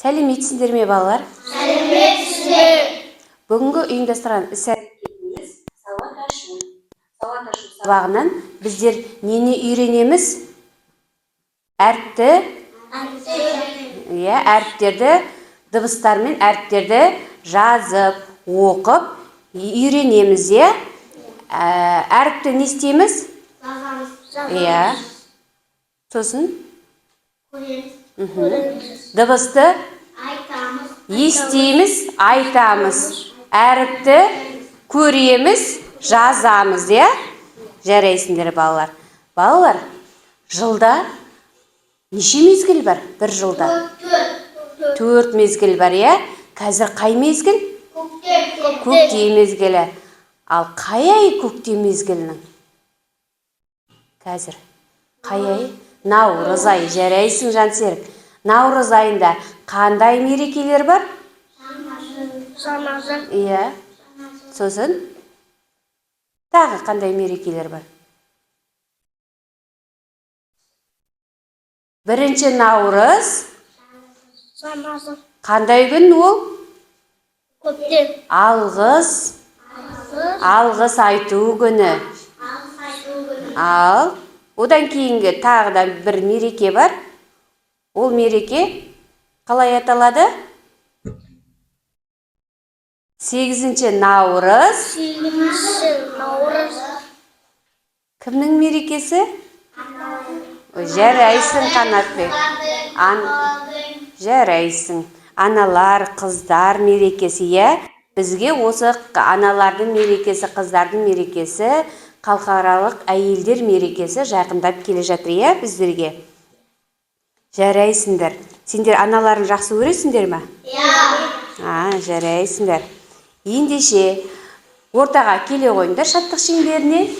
Сәлеметсіздер ме, балалар? Сәлеметсіздер. Бүгінгі ұйымдастырған іс-әрекетіміз сауат ашу. Сауат ашу сабағынан біздер нені үйренеміз? Әріптерді, дыбыстар мен әріптерді жазып, оқып үйренеміз, Әріпті не істейміз? Сосын дыбысты естейміз, айтамыз. Әріпті көреміз, жазамыз, Жарайсыңдар, балалар. Балалар, жылда неше мезгіл бар? Бір жылда 4 мезгіл бар, Қазір қай мезгіл? Көктем мезгілі. Ал қай ай көктем мезгілінің? Қазір қай ай? Наурыз айы. Жарайсың, Жансерік. Наурыз айында қандай мерекелер бар? Рамазан. Сосын тағы қандай мерекелер бар? 1 наурыз. Рамазан. Қандай күн ол? Көктем. Алғыс айту күні. Ал одан кейінгі тағы да бір мереке бар. Ол мереке қалай аталады? 8 наурыз. Кімнің мерекесі? Жарайсың, Қанатбек. Жарайсың. Аналар, қыздар мерекесі, Бізге осы аналардың мерекесі, қыздардың мерекесі, халықаралық әйелдер мерекесі жақындап келе жатыр, біздерге. Жарайсыңдар. Сендер аналарын жақсы көресіңдер ме? Жарайсыңдар. Ендеше ортаға келе қойыңдар шаттық шеңберіне.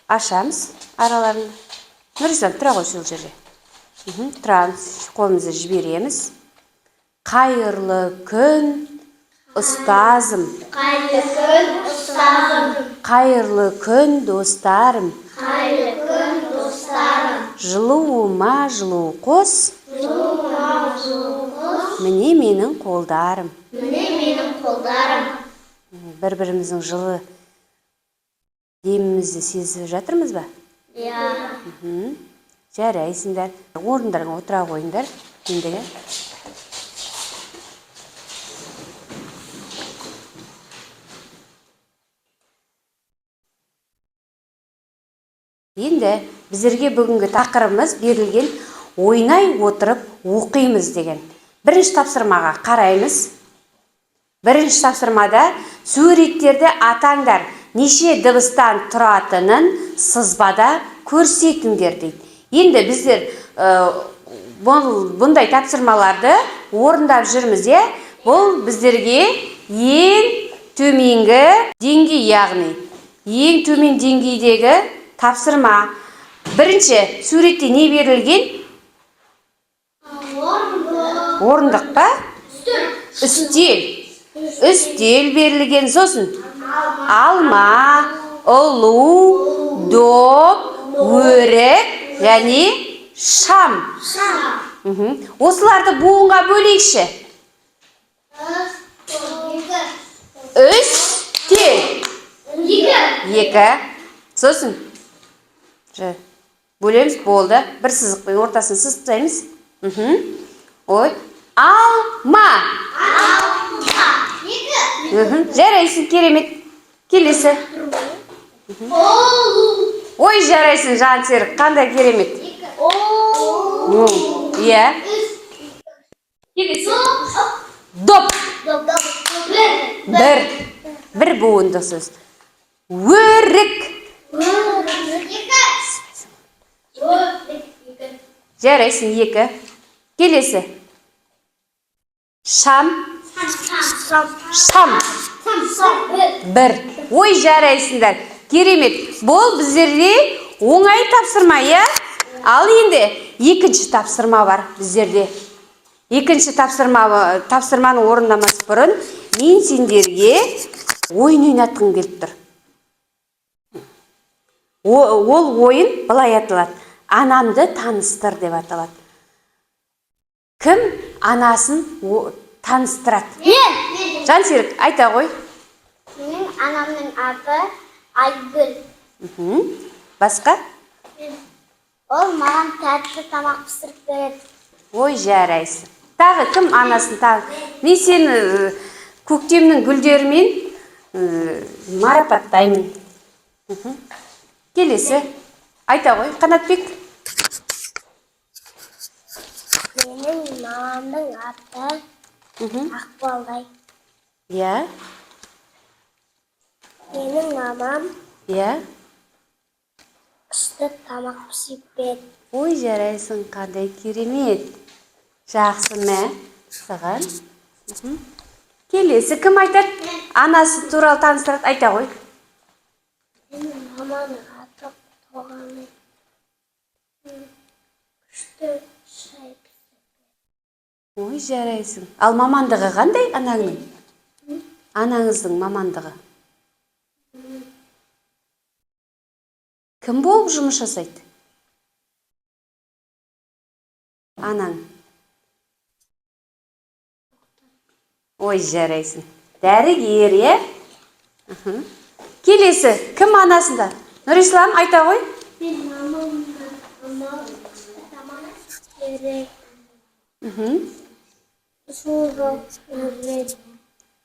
Ашамыз араларын. Нұрислам, тұра ғой сол жерде. Тұрамыз, қолымызды жібереміз. Қайырлы күн, ұстазым. Қайырлы күн, достарым. Жылуыма жылу қос. Міне менің қолдарым. Бір-біріміздің жылы демімізді сезіп жатырмыз ба? Жарайсыңдар. Орындарыңа отыра қойыңдар. Ендігі. Енді біздерге бүгінгі тақырыбымыз берілген ойнай отырып оқимыз деген. Бірінші тапсырмаға қараймыз. Бірінші тапсырмада суреттерді атаңдар. Неше дыбыстан тұратынын сызбада көрсетіңдер дейді. Енді біздер бұндай тапсырмаларды орындап жүрміз, Бұл біздерге ең төменгі деңгей, яғни ең төмен деңгейдегі тапсырма. Бірінші суретте не берілген? Орындық па? Үстел берілген. Сосын алма, ұлу, доп, өрік және шам. Осыларды буынға бөлейікші. Үстел. 2. Сосын бөлеміз, болды. Бір сызықпен ортасын сызықтаймыз. Алма. Жарайсың, керемет. Келесі. Ой, жарайсың, Жансерік, қандай керемет. Келесі. Доп. Бір буынды сөз. Өрік. Жарайсың, 2. Келесі. Шам. 1. Ой, жарайсыңдар. Керемет. Бұл біздерде оңай тапсырма, Ал енді екінші тапсырма бар біздерде. Екінші тапсырманы орындамас бұрын мен сендерге ойын ойнатқым келіп тұр. Ол ойын былай аталады. Анамды таныстыр деп аталады. Кім анасын таныстырады? Мен. Жансерік, айта ғой. Менің анамның аты Айгүл. Басқа? Ол маған тәтті тамақ пісіріп береді. Ой, жарайсың. Тағы кім анасын тағы? Мен сені көктемнің гүлдерімен марапаттаймын. Келесі. Айта ғой, Қанатбек. Менің мамамның аты Ақбалдай. Иә. Менің мамам Иә. қышты тамақ пісіріп береді. Ой, жарайсың, қандай керемет. Жақсы мә, саған. Келесі кім айтады? Анасы туралы таныстырады, айта ғой. Менің маманың аты Тоғаны. Күшті шай пісіріп. Ой, жарайсың. Ал мамандығы қандай анаңның? Анаңыздың мамандығы. Кім болып жұмыс жасайды? Анаң. Ой, жарайсың. Дәрігер, е? Келесі, кім анасында? Нұрислам, айта ғой. Мен мамамның тамақ пісіреді. Суға өреді.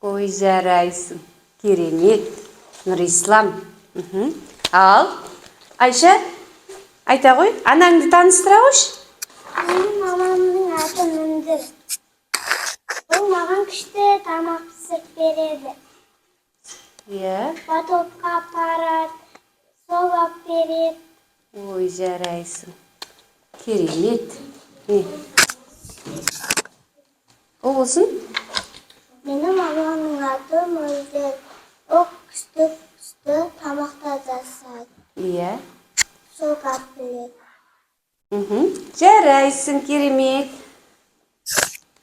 Ой, жарайсың. Керемет. Нұрислам. Ал, Айша, айта ғой. Анаңды таныстыра қойшы. Менің мамамның аты Міндір. Ол маған күшті тамақ пісіріп береді. Иә. Потопқа апарады, сол алып береді. Ой, жарайсың. Керемет. Ол болсын? Менің мамамның аты Міндір. Ол күшті тамақта жасайды. Иә. Сол алып береді. Жарайсың, керемет.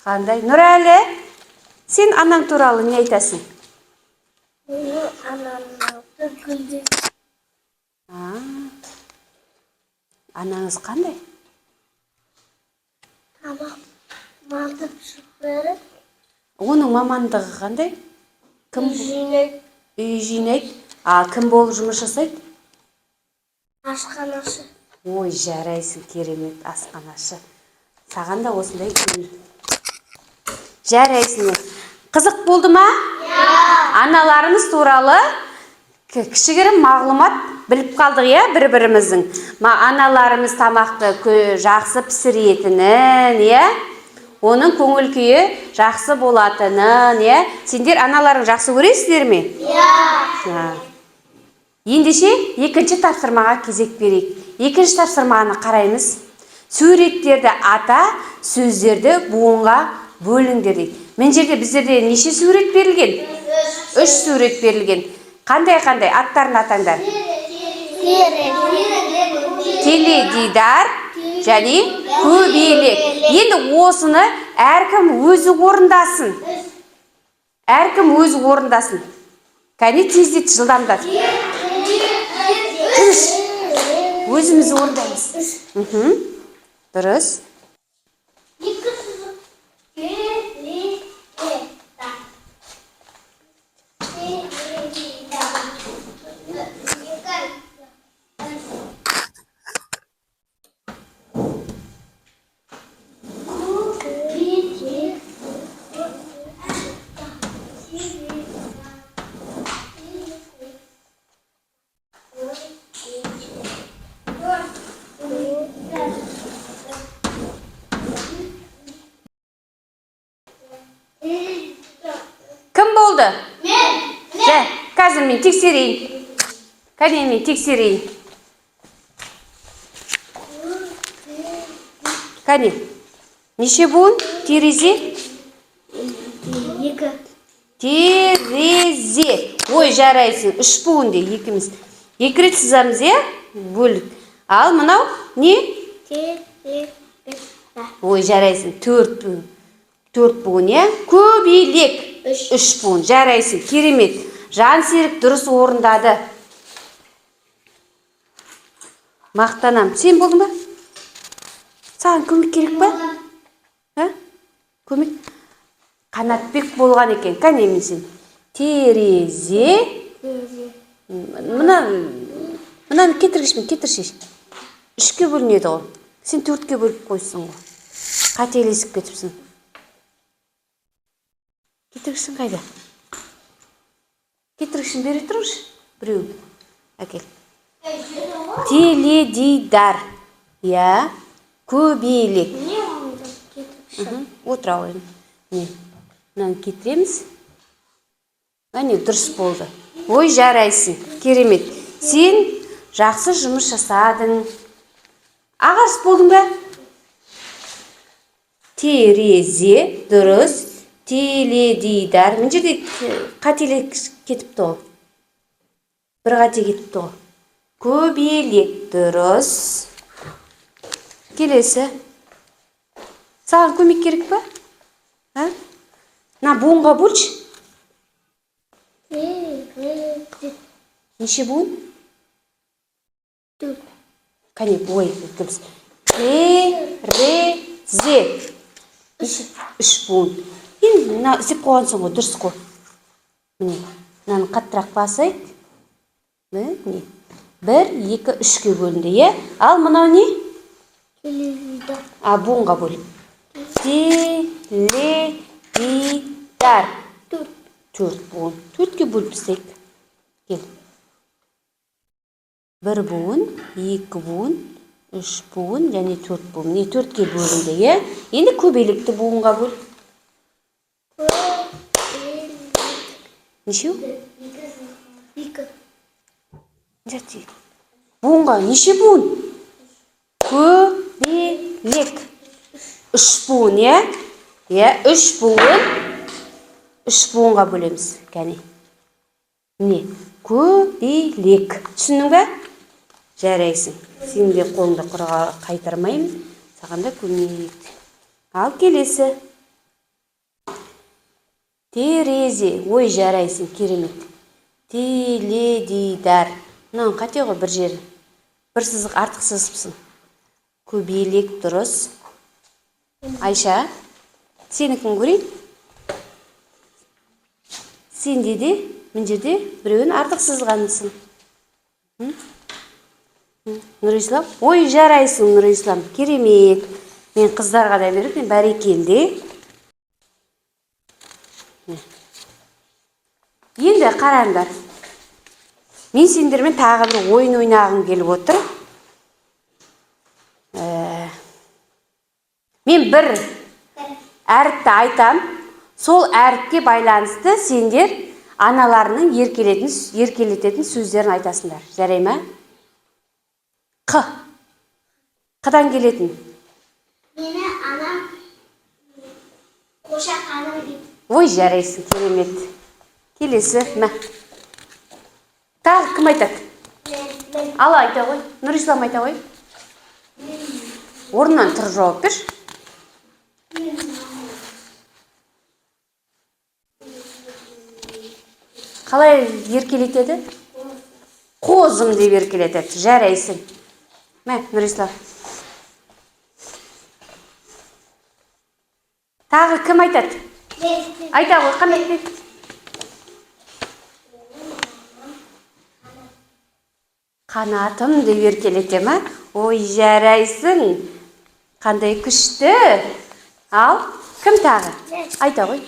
Қандай? Нұрәлі, сен анаң туралы не айтасың? Менің анамның аты Гүлден. Анаңыз қандай? Тамақ малтып пісіріп береді. Оның мамандығы қандай? Кім? Жинайды. Үй жинайды. Кім болып жұмыс жасайды? Ашханашы. Ой, жарайсың, керемет, асханашы. Саған да осындай керемет. Жарайсың. Қызық болды ма? Аналарымыз туралы кішігірім мағлұмат біліп қалдық, иә, бір-біріміздің. Аналарымыз тамақты жақсы пісіретінін, иә? Оның көңіл күйі жақсы болатынын, иә? Сендер аналарың жақсы көресіздер ме? Иә. Ендеше екінші тапсырмаға кезек берейік. Екінші тапсырманы қараймыз. Суреттерді ата, сөздерді буынға бөліңдер дейді. Мен жерде біздерде неше сурет берілген? 3 сурет берілген. Қандай аттарын атаңдар? Теледидар және көбелек. Енді осыны әркім өзі орындасын. Әркім өзі орындасын. Кәне тездет, жылдамдат. Өзіміз орындаймыз. Дұрыс. Кім болды? Мен. Қазір мен тексерейін. Кәне мен тексерейін. Кәне. Неше буын? Терезе? 2. Терезе. Ой, жарайсың. 3 буын де екіміз. 2 рет сызамыз, е? Бөлік. Ал, мынау не? Ой, жарайсың. 4 буын. 4 буын, е? Көбелек. 3 буын. Жарайсың. Керемет. Жансерік дұрыс орындады. Мақтанам. Сен болдың ба? Саған көмек керек ба? Көмек? Қанатбек болған екен. Кәне мен сен. Терезе. Мынаны кетіргішпен, кетіршеш. 3-ке бөлінеді ғой. Сен 4-ке бөліп қойсын ғой. Қателесіп кетіпсің. Кетіргішін қайда? Кетіргішін бере тұрыш. Біреу. Әкел. Теледидар. Я. Көбелек. Не oldu? Getirmişim. Отыра қойын. Мынаны кетіреміз. Әне, дұрыс болды. Ой, жарайсың. Керемет. Сен жақсы жұмыс жасадың. Ағарыс болдың ба? Терезе, дұрыс. Теледидар. Мен жерде қателік кетіпті ғой. Бір қате кетіпті ғой. Көбелек, дұрыс. Келесі. Саған көмек керек па? Буынға бөлші. Неше буын? 4. Кәне, бой. Терезе. 3 буын. Енді істеп қойғансың ғой, дұрыс қой. Міне, мынаны қаттырақ басайық. Міне. 1, 2, 3-ке бөлінді, е? Ал, мынау не? Телевизор. Буынға бөл. Теледидар. 4 буын. 4-ке бөліп істейік. Кел. 1 буын, 2 буын, 3 буын, және 4 буын. Не 4-ке бөлінді, е? Енді көбелекті буынға бөл. Неше? 2. Жәте. Буынға неше буын? Көбелек. 3 буын, е? 3 буын. 3 буынға бөлеміз. Кәне. Не? Көбелек. Түсіндің бе? Жарайсың. Сен де қолыңды құрға қайтармаймын. Саған да көмек. Ал, келесі. Терезе. Ой, жарайсың. Керемет. Теледидар. Мынау қате ғой бір жері. Бір сызық артық сызыпсың. Көбелек, дұрыс. Айша, сенікін көрейін. Сенде де, мен жерде біреуін артық сызғанысың. Нұрислам, ой, жарайсың, Нұрислам. Керемет. Мен қыздарға да беріп, мен бәрекелді. Енді қараңдар. Мен сендермен тағы бір ойын ойнағым келіп отыр. Мен бір әріпті айтам. Сол әріпке байланысты сендер аналарының еркелететін сөздерін айтасыңдар. Жарай ма? Қ. Қыдан келетін? Meni anam qo'sha qanim deydi. Ой, жарайсың, керемет. Келесі, мә. Тағы кім айтады? Ал, айта ғой. Нұрислам айта ғой. Орнынан тұр, жауап бер. Қалай еркелетеді? Қозым деп еркелетеді. Жарайсың. Мә, Нұрислам. Тағы кім айтады? Айта ғой, қандай айтады? Қанатым деп еркелете ма? Ой, жарайсың. Қандай күшті. Ал, кім тағы? Айта ғой.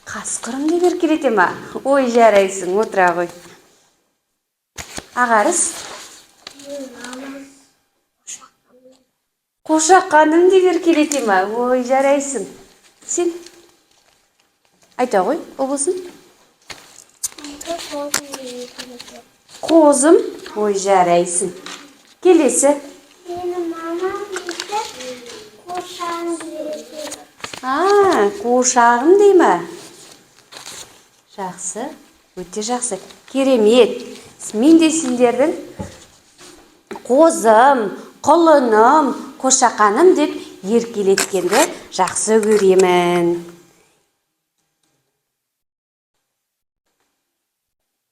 Қасқырым деп еркелете ма? Ой, жарайсың, отыра ғой. Ағарыс? Қошақаным деп еркелете ма? Ой, жарайсың. Сен? Айта ғой, ол болсын. Қозым. Ой, жарайсың. Келесі. Менің мамам дейді, қошағым дейді. Қошағым дей ма? Жақсы, өте жақсы. Керемет. Мен де сендердің қозым, құлыным, қошақаным деп еркелеткенді жақсы көремін.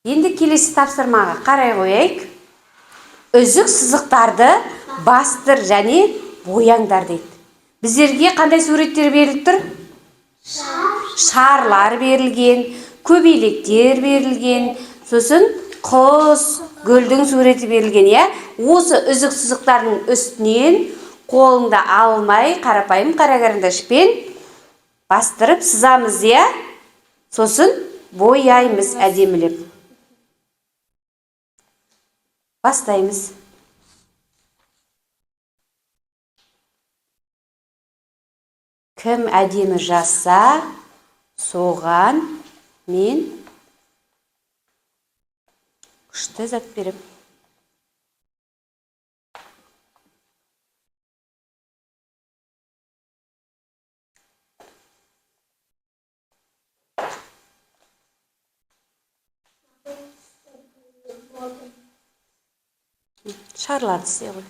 Енді келесі тапсырмаға қарай қойайық. Үзік сызықтарды бастыр және бояңдар дейді. Біздерге қандай суреттер беріліп тұр? Шарлар берілген, көбелектер берілген, сосын құс, гүлдің суреті берілген, иә? Осы үзік сызықтардың үстінен қолыңда алмай, қарапайым қара карандашпен бастырып сызамыз, иә? Сосын бояймыз әдемілеп. Бастаймыз. Кім әдемі жазса, соған мен күшті зат берем. Шарларды істей ғой.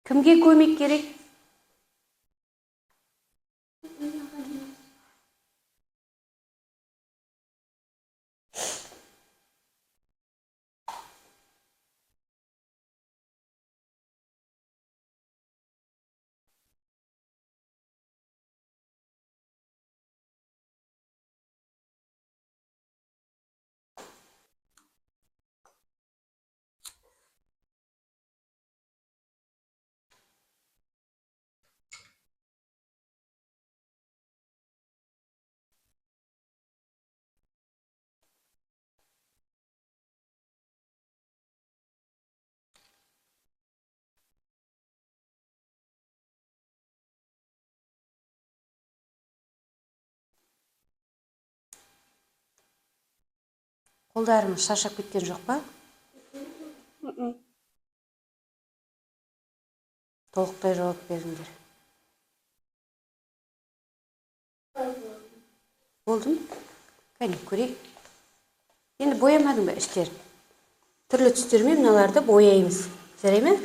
Кімге көмек керек? Қолдарымыз шаршап кеткен жоқ па? Толықтай жауап беріңдер. Болды ма? Кәне көрейік. Енді боямадың ба іштерін? Түрлі түстермен мыналарды бояймыз. Жарай ма?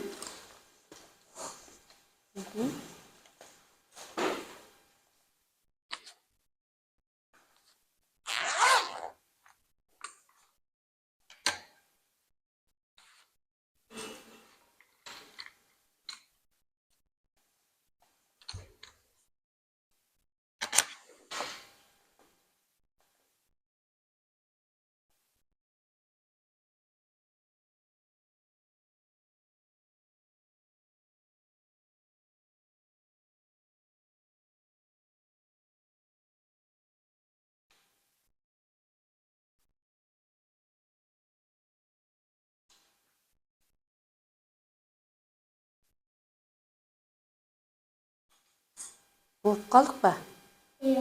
Болып қалдық па? Иә.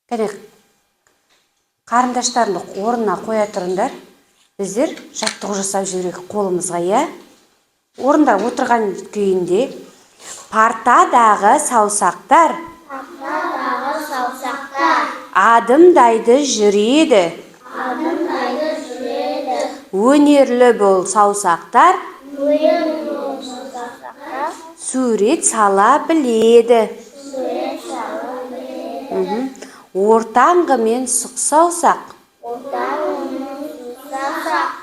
Кәне, қарындаштарыңды орнына қоя тұрыңдар. Біздер жаттығу жасап жүрейік қолымызға, иә? Орында отырған күйінде партадағы саусақтар адымдайды жүреді. Өнерлі бол саусақтар сурет сала біледі. Ортаңғы мен сұқ саусақ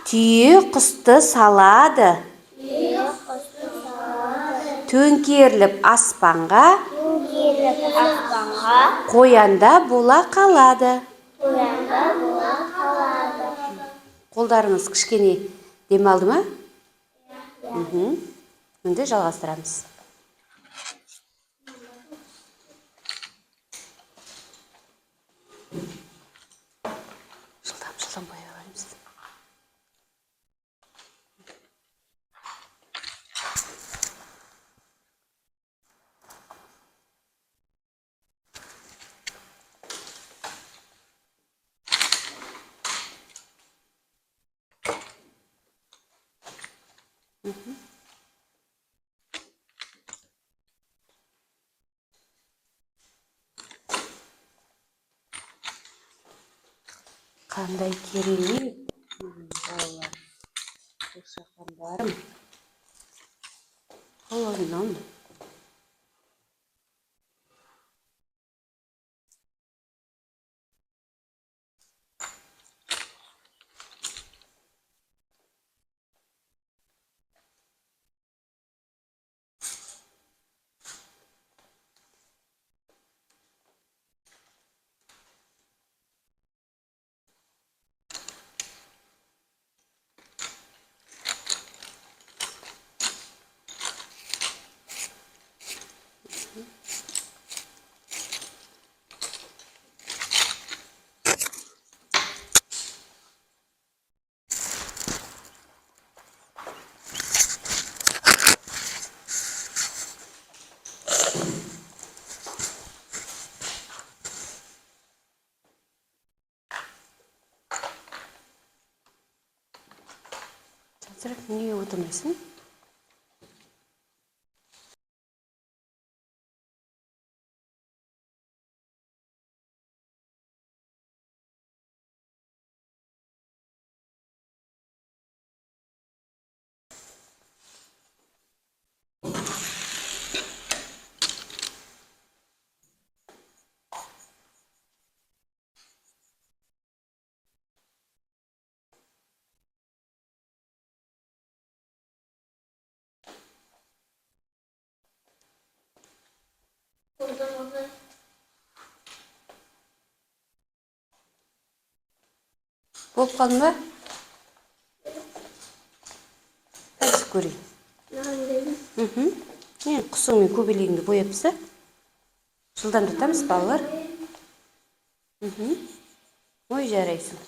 Түйе құсты салады. Түйе құсты салады. Төңкеріліп аспанға, Төңкеріліп аспанға, қоянда бола қалады. қоянда бола қалады. Қолдарыңыз кішкене демалды ма? Енді жалғастырамыз. Жылдам бояп аламыз. Қандай керемет. Балалар, шаққандарым. Қолыңнан. Қазір неге отырмайсың? Болып қалдың ба? Қазір көрейін. Құсың мен көбелегіңді бояпса, жылдамдатамыз балалар. Ой, жарайсың.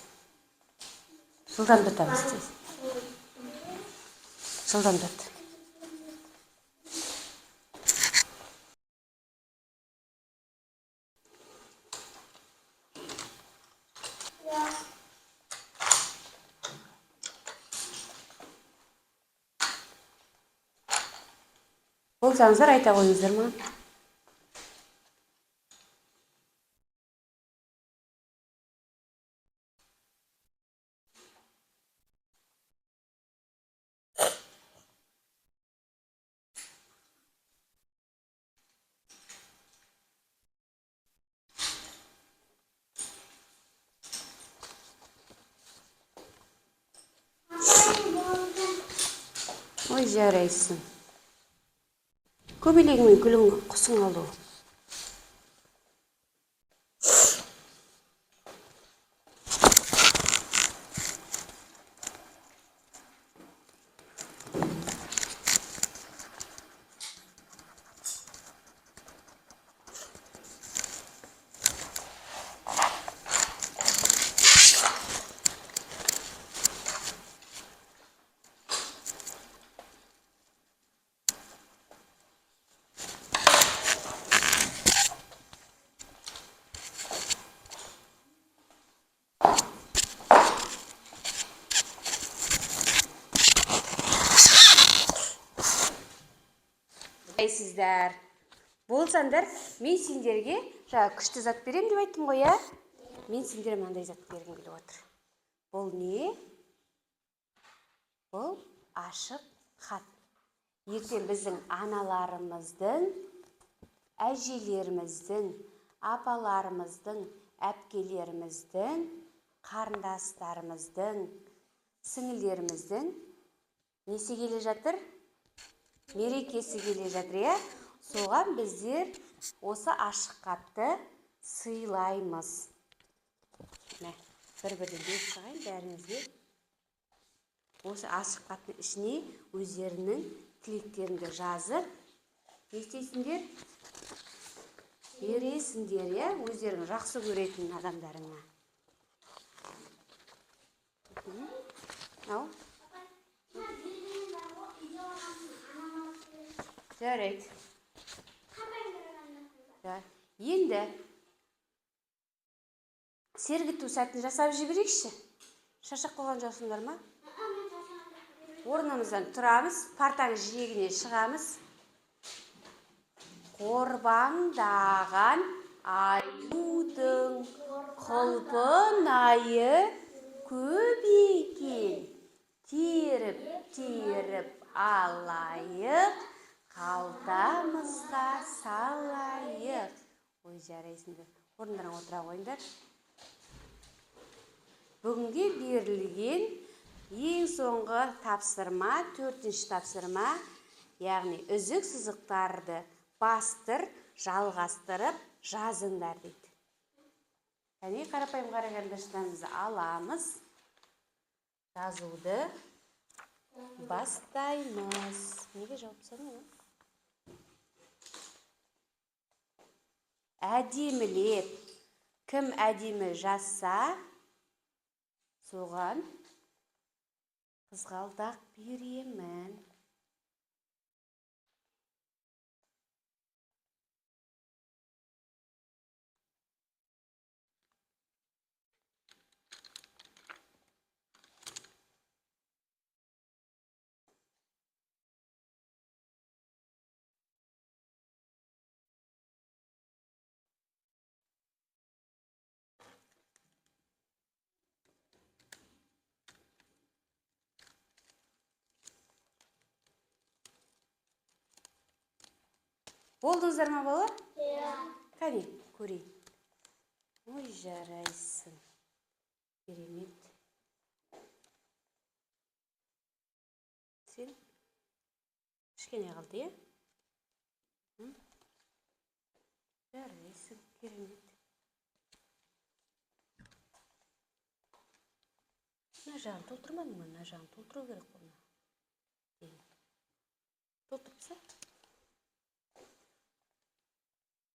Жылдамдатамыз тез. Жылдамдат. Болсаңыздар айта қойыңыздар ма? Ой, жарайсың. Көбелегімен күлің құсың алу. Сіздер. Болсаңдар, мен сендерге күшті зат берем деп айттым ғой, я? Мен сендерге мынандай зат бергім келіп отыр. Бұл не? Бұл ашық хат. Ертең біздің аналарымыздың, әжелеріміздің, апаларымыздың, әпкелеріміздің, қарындастарымыздың, сіңілдеріміздің несі келе жатыр? Мерекесі келе жатыр, иә? Соған біздер осы ашық хатты сыйлаймыз. Мә, бір-бірден беріп шығайын бәріңізге. Осы ашық хаттың ішіне өздерінің тілектеріңді жазып, не істейсіңдер? Бересіңдер, иә? Өздерің жақсы көретін адамдарыңа. Ау? Жарайды. Енді сергіту сәтін жасап жіберейікші. Шаршап қалған жоқсыңдар ма? Орнымыздан тұрамыз, партаның жиегіне шығамыз. Қорбаңдаған аюдың құлпынайы көп екен. Теріп алайық, қалтамызға салайық. Ой, жарайсыңдар. Орындарыңа отыра қойыңдар. Бүгінге берілген ең соңғы тапсырма, 4-ші тапсырма, яғни үзік сызықтарды бастыр, жалғастырып жазыңдар дейді. Яғни қарапайым қара карандаштарымызды аламыз, жазуды бастаймыз. Неге жауап тастадың? Әдемілеп, кім әдемі жазса, соған қызғалдақ беремін. Болдыңыздар ма, балалар? Иә. Қане, көрейін. Ой, жарайсың. Керемет. Сен кішкене қалды, иә? Жарайсың, керемет. Мына жағын толтырмадың ба? Мына жағын толтыру керек қой. Толтырыпса?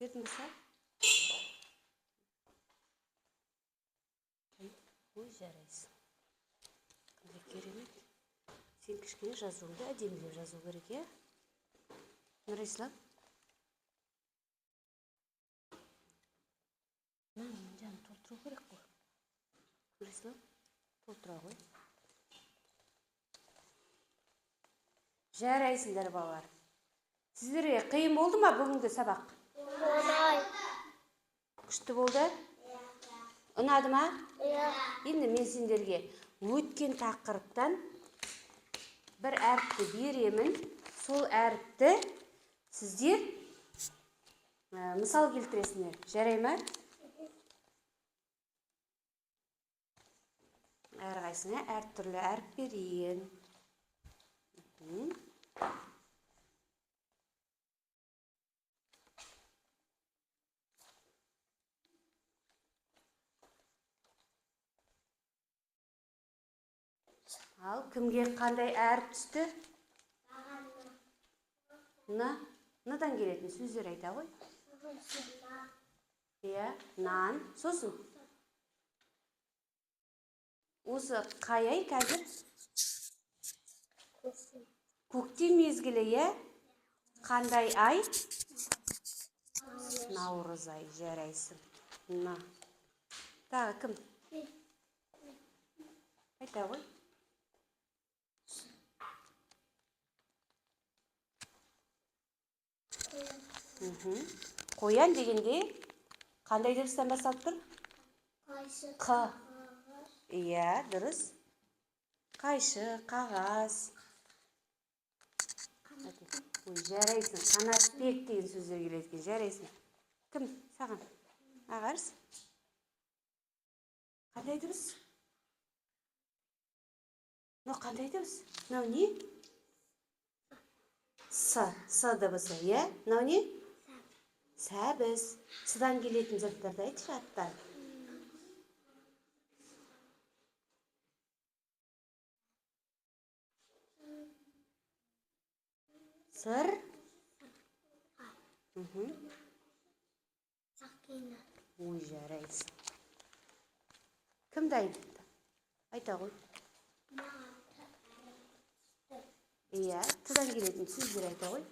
Бердің бе? Ой, жарайсың. Қандай керемет. Сен кішкене жазуыңды әдемілеп жазу керек, е? Нұрислам? Мына жағын толтыру керек қой. Нұрислам, толтыра ғой. Жарайсыңдар, балалар. Сіздерге қиын болды ма бүгінгі сабақ? Күшті болды? Ұнады ма? Енді мен сендерге өткен тақырыптан бір әріпті беремін. Сол әріпті сіздер мысал келтіресіңдер. Жарай ма? Әрқайсыңа әртүрлі әріп берейін. Ал, кімге қандай әріп түсті? Надан келетін сөздер айта ғой. Иә, нан. Сосын. Осы қай ай қазір? Көктем мезгілі, иә? Қандай ай? Наурыз ай, жарайсың. Тағы кім? Айта ғой. Қоян дегенде қандай дыбыстан басталып тұр? Қ. Иә, дұрыс. Қайшы, қағаз. Жарайсың. Қанатбек деген сөздер келеді. Жарайсың. Кім? Саған. Ағарс. Қандай дұрыс? Мынау қандай дыбыс? Мынау не? С дыбысы, иә? Мынау не? Сәбіз. Сыдан келетін заттарды айтшы аттар. Сыр. Сақина. Ой, жарайсың. Кімді айтты? Айта ғой. Иә, тыдан келетін сөздер айта ғой.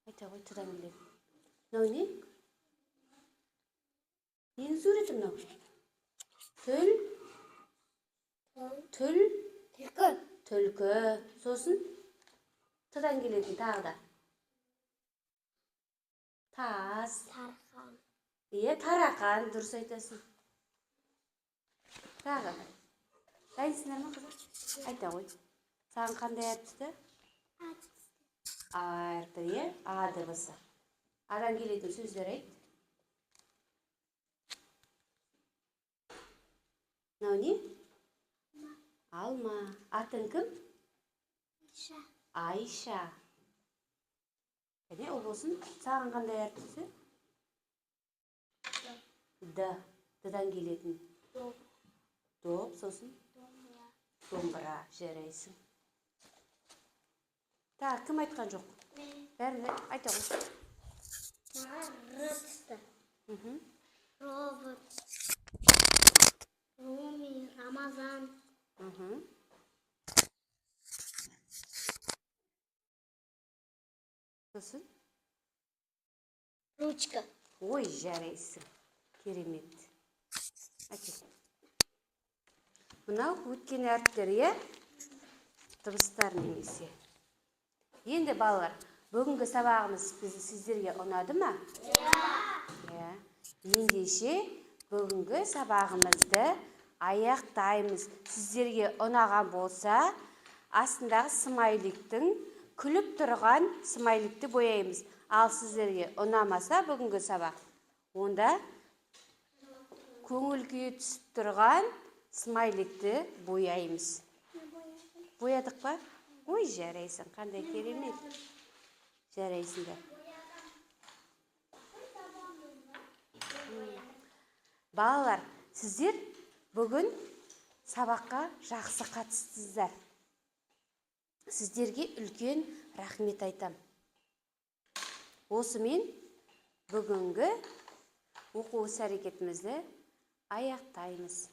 Айта ғой, тыдан келетін. Мынау не? Ненің суреті мынау? Түл. Түл. Түлкі. Түлкі. Сосын тыдан келетін тағы да. Тас. Тархан. Иә, тарақан, дұрыс айтасың. Тағы. Дайынсыңдар ма қыздар? Айта ғой. Саған қандай әріп түсті? А әріпі, иә? А дыбысы. Адан келетін сөздер айт. Мынау не? Алма. Атың кім? Айша. Айша. Кәне, ол болсын. Саған қандай әріп түсті? Д. Д-дан келетін. Доп, сосын? Домбыра, жарайсың. Так, кім айтқан жоқ? Бәріне айта ғой. Р түсті. Робот. Руми. Рамазан. Сосын? Ручка. Ой, жарайсың. Керемет. Әке. Мынау өткен әріптер, е? Дыбыстар немесе. Енді балалар, бүгінгі сабағымыз сіздерге ұнады ма? Иә. Ендеше бүгінгі сабағымызды аяқтаймыз. Сіздерге ұнаған болса, астындағы смайликтің күліп тұрған смайликті бояймыз. Ал сіздерге ұнамаса бүгінгі сабақ, онда көңіл күйі түсіп тұрған смайликті бояймыз. Боядық па? Ой, жарайсың, қандай керемет. Жарайсыңдар. Балалар, сіздер бүгін сабаққа жақсы қатыстыңыздар. Сіздерге үлкен рахмет айтам. Осымен бүгінгі оқу іс-әрекетімізді аяқтаймыз.